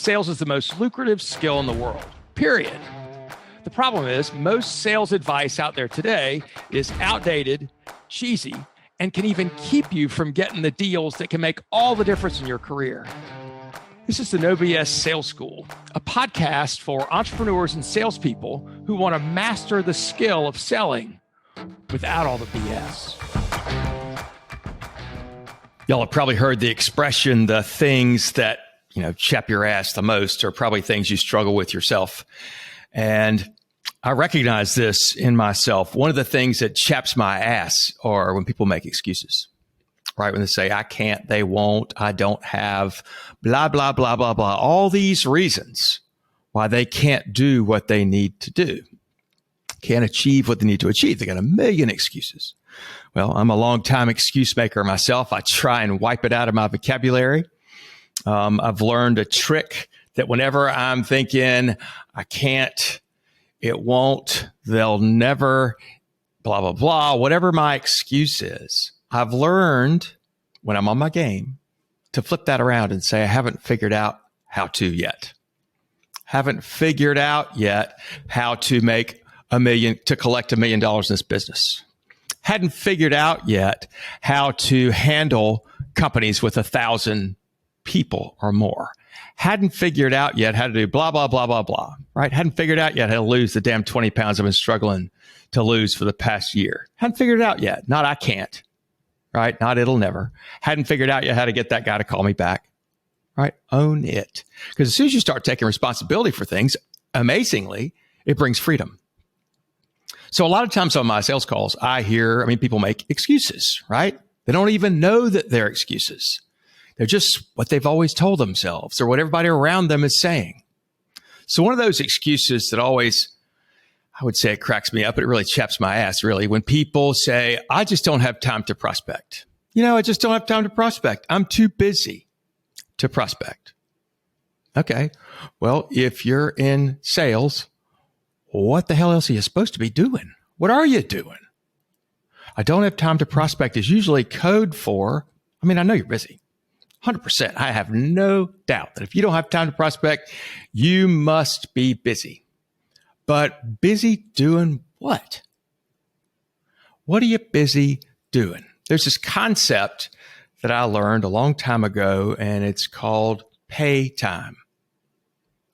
sales is the most lucrative skill in the world, period. The problem is most sales advice out there today is outdated, cheesy, and can even keep you from getting the deals that can make all the difference in your career. This is the No BS Sales School, a podcast for entrepreneurs and salespeople who want to master the skill of selling without all the BS. Y'all have probably heard the expression, the things that, chap your ass the most are probably things you struggle with yourself. And I recognize this in myself. One of the things that chaps my ass are when people make excuses, right? When they say, I can't, they won't, I don't have, blah, blah, blah, blah, blah. All these reasons why they can't do what they need to do, can't achieve what they need to achieve. They got a million excuses. Well, I'm a long-time excuse maker myself. I try and wipe it out of my vocabulary. I've learned a trick that whenever I'm thinking, I can't, it won't, they'll never, blah, blah, blah, whatever my excuse is, I've learned when I'm on my game to flip that around and say, I haven't figured out how to yet. Haven't figured out yet how to make to collect $1 million in this business. Hadn't figured out yet how to handle companies with 1,000 people or more. Hadn't figured out yet how to do blah, blah, blah, blah, blah, right? Hadn't figured out yet how to lose the damn 20 pounds I've been struggling to lose for the past year. Hadn't figured it out yet. Not I can't, right? Not it'll never. Hadn't figured out yet how to get that guy to call me back, right? Own it. Because as soon as you start taking responsibility for things, amazingly, it brings freedom. So a lot of times on my sales calls, people make excuses, right? They don't even know that they're excuses. They're just what they've always told themselves or what everybody around them is saying. So one of those excuses that always, I would say it cracks me up, but it really chaps my ass, really, when people say, I just don't have time to prospect. I just don't have time to prospect. I'm too busy to prospect. Okay. Well, if you're in sales, what the hell else are you supposed to be doing? What are you doing? I don't have time to prospect is usually code for, I know you're busy. 100%. I have no doubt that if you don't have time to prospect, you must be busy. But busy doing what? What are you busy doing? There's this concept that I learned a long time ago, and it's called pay time.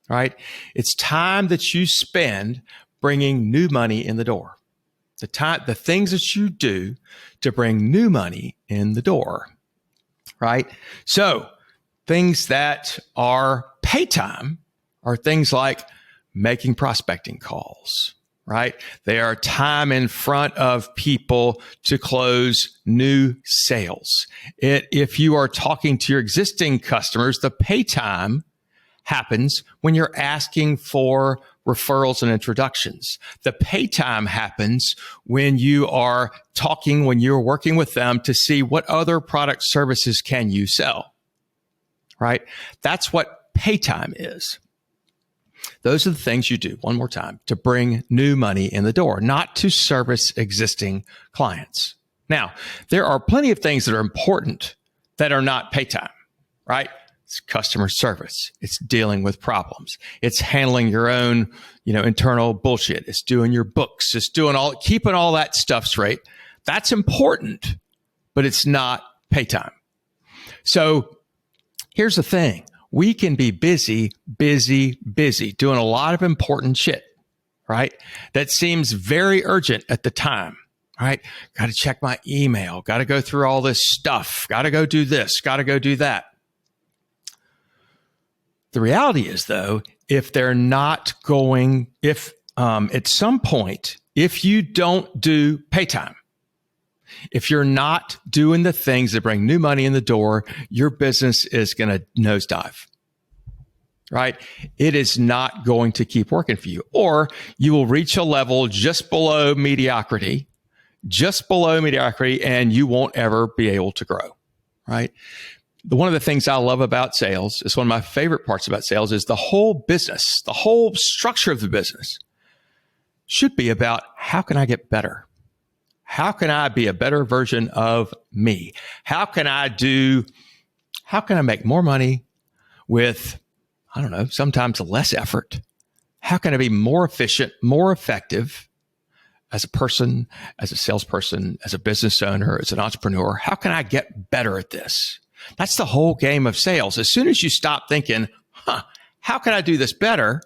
Right? It's time that you spend bringing new money in the door. The things that you do to bring new money in the door. Right? So things that are pay time are things like making prospecting calls, right? They are time in front of people to close new sales. If you are talking to your existing customers, the pay time happens when you're asking for referrals and introductions. The pay time happens when you are talking, when you're working with them to see what other product services can you sell, right? That's what pay time is. Those are the things you do, one more time, to bring new money in the door, not to service existing clients. Now, there are plenty of things that are important that are not pay time, right? It's customer service. It's dealing with problems. It's handling your own, internal bullshit. It's doing your books. It's keeping all that stuff straight. That's important, but it's not pay time. So here's the thing. We can be busy, doing a lot of important shit, right? That seems very urgent at the time, right? Got to check my email. Got to go through all this stuff. Got to go do this. Got to go do that. The reality is, though, if at some point, if you don't do pay time, if you're not doing the things that bring new money in the door, your business is going to nosedive, right? It is not going to keep working for you, or you will reach a level just below mediocrity, and you won't ever be able to grow, right? One of the things I love about sales is one of my favorite parts about sales is the whole business, the whole structure of the business should be about how can I get better? How can I be a better version of me? How can I make more money with I don't know, sometimes less effort? How can I be more efficient, more effective as a person, as a salesperson, as a business owner, as an entrepreneur? How can I get better at this? That's the whole game of sales. As soon as you stop thinking, how can I do this better?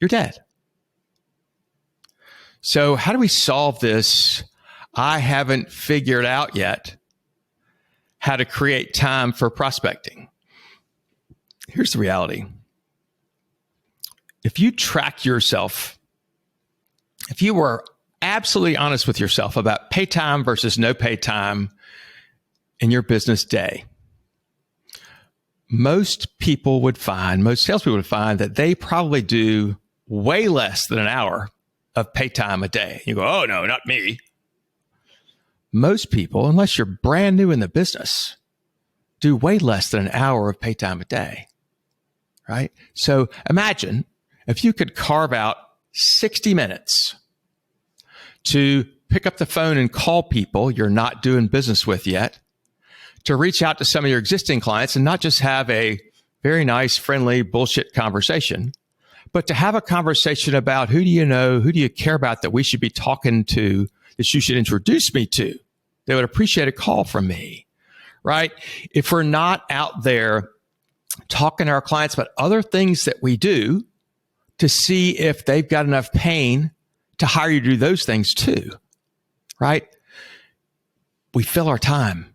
You're dead. So how do we solve this? I haven't figured out yet how to create time for prospecting. Here's the reality. If you track yourself, if you were absolutely honest with yourself about pay time versus no pay time in your business day, most salespeople would find that they probably do way less than an hour of pay time a day. You go, oh no, not me. Most people, unless you're brand new in the business, do way less than an hour of pay time a day, right? So imagine if you could carve out 60 minutes to pick up the phone and call people you're not doing business with yet, to reach out to some of your existing clients and not just have a very nice, friendly bullshit conversation, but to have a conversation about who do you know, who do you care about that we should be talking to, that you should introduce me to. They would appreciate a call from me, right? If we're not out there talking to our clients about other things that we do to see if they've got enough pain to hire you to do those things too, right? We fill our time,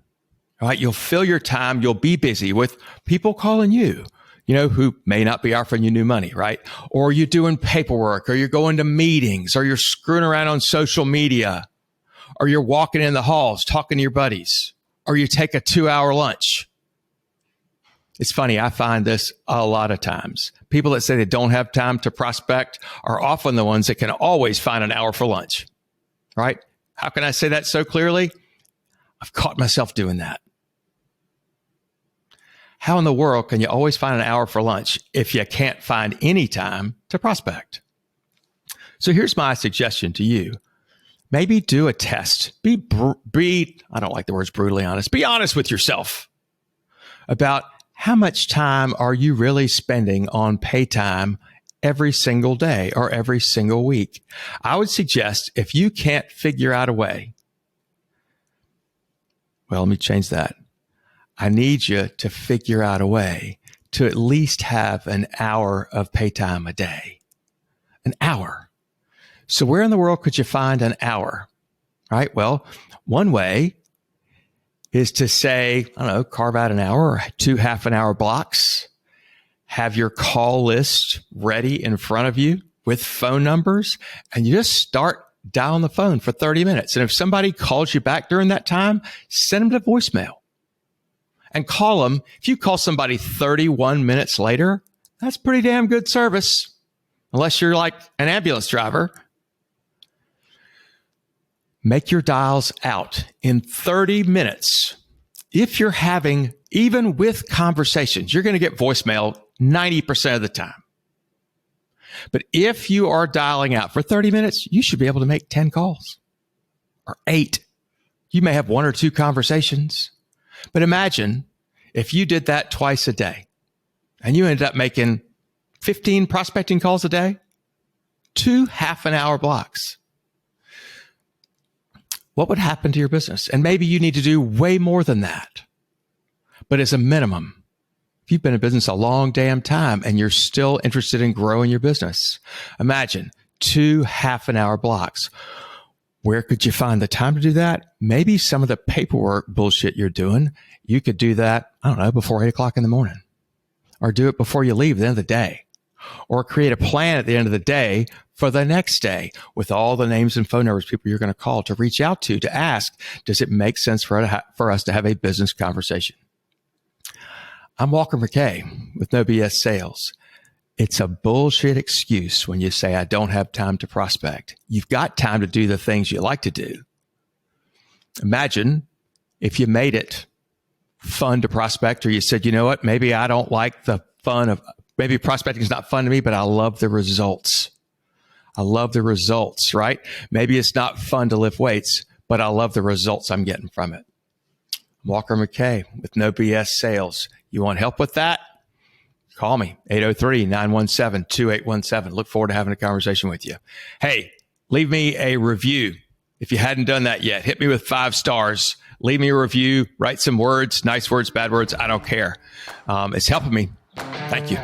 right? You'll fill your time. You'll be busy with people calling you, who may not be offering you new money, right? Or you're doing paperwork, or you're going to meetings, or you're screwing around on social media, or you're walking in the halls talking to your buddies, or you take a 2-hour lunch. It's funny, I find this a lot of times. People that say they don't have time to prospect are often the ones that can always find an hour for lunch, right? How can I say that so clearly? I've caught myself doing that. How in the world can you always find an hour for lunch if you can't find any time to prospect? So here's my suggestion to you. Maybe do a test. Be I don't like the words brutally honest. Be honest with yourself about how much time are you really spending on pay time every single day or every single week. I would suggest if you can't figure out a way, well, let me change that. I need you to figure out a way to at least have an hour of pay time a day. An hour. So where in the world could you find an hour? Right? Well, one way is to say, I don't know, carve out an hour or 2 half-an-hour blocks. Have your call list ready in front of you with phone numbers, and you just start dialing the phone for 30 minutes. And if somebody calls you back during that time, send them to voicemail and call them. If you call somebody 31 minutes later, that's pretty damn good service, unless you're like an ambulance driver. Make your dials out in 30 minutes. If you're having, even with conversations, you're going to get voicemail 90% of the time. But if you are dialing out for 30 minutes, you should be able to make 10 calls or 8. You may have 1 or 2 conversations. But imagine if you did that twice a day and you ended up making 15 prospecting calls a day, 2 half-an-hour blocks. What would happen to your business? And maybe you need to do way more than that. But as a minimum, if you've been in business a long damn time and you're still interested in growing your business, imagine 2 half-an-hour blocks. Where could you find the time to do that? Maybe some of the paperwork bullshit you're doing, you could do that, I don't know, before 8 o'clock in the morning, or do it before you leave at the end of the day, or create a plan at the end of the day for the next day with all the names and phone numbers, people you're going to call to reach out to ask, does it make sense for us to have a business conversation? I'm Walker McKay with No BS Sales. It's a bullshit excuse when you say, I don't have time to prospect. You've got time to do the things you like to do. Imagine if you made it fun to prospect, or you said, you know what, maybe I don't like the fun of, maybe prospecting is not fun to me, but I love the results. I love the results, right? Maybe it's not fun to lift weights, but I love the results I'm getting from it. Walker McKay with No BS Sales. You want help with that? call me, 803-917-2817. Look forward to having a conversation with you. Hey, leave me a review. If you hadn't done that yet, hit me with 5 stars. Leave me a review. Write some words, nice words, bad words. I don't care. It's helping me. Thank you.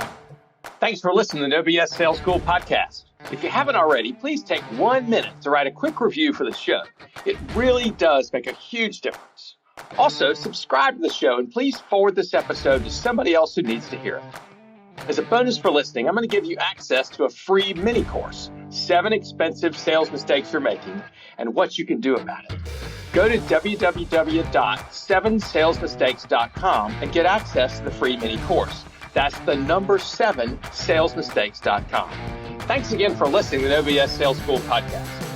Thanks for listening to the No BS Sales School podcast. If you haven't already, please take 1 minute to write a quick review for the show. It really does make a huge difference. Also, subscribe to the show and please forward this episode to somebody else who needs to hear it. As a bonus for listening, I'm going to give you access to a free mini course, 7 expensive sales mistakes you're making and what you can do about it. Go to www.7salesmistakes.com and get access to the free mini course. That's the number 7salesmistakes.com. Thanks again for listening to the No BS Sales School podcast.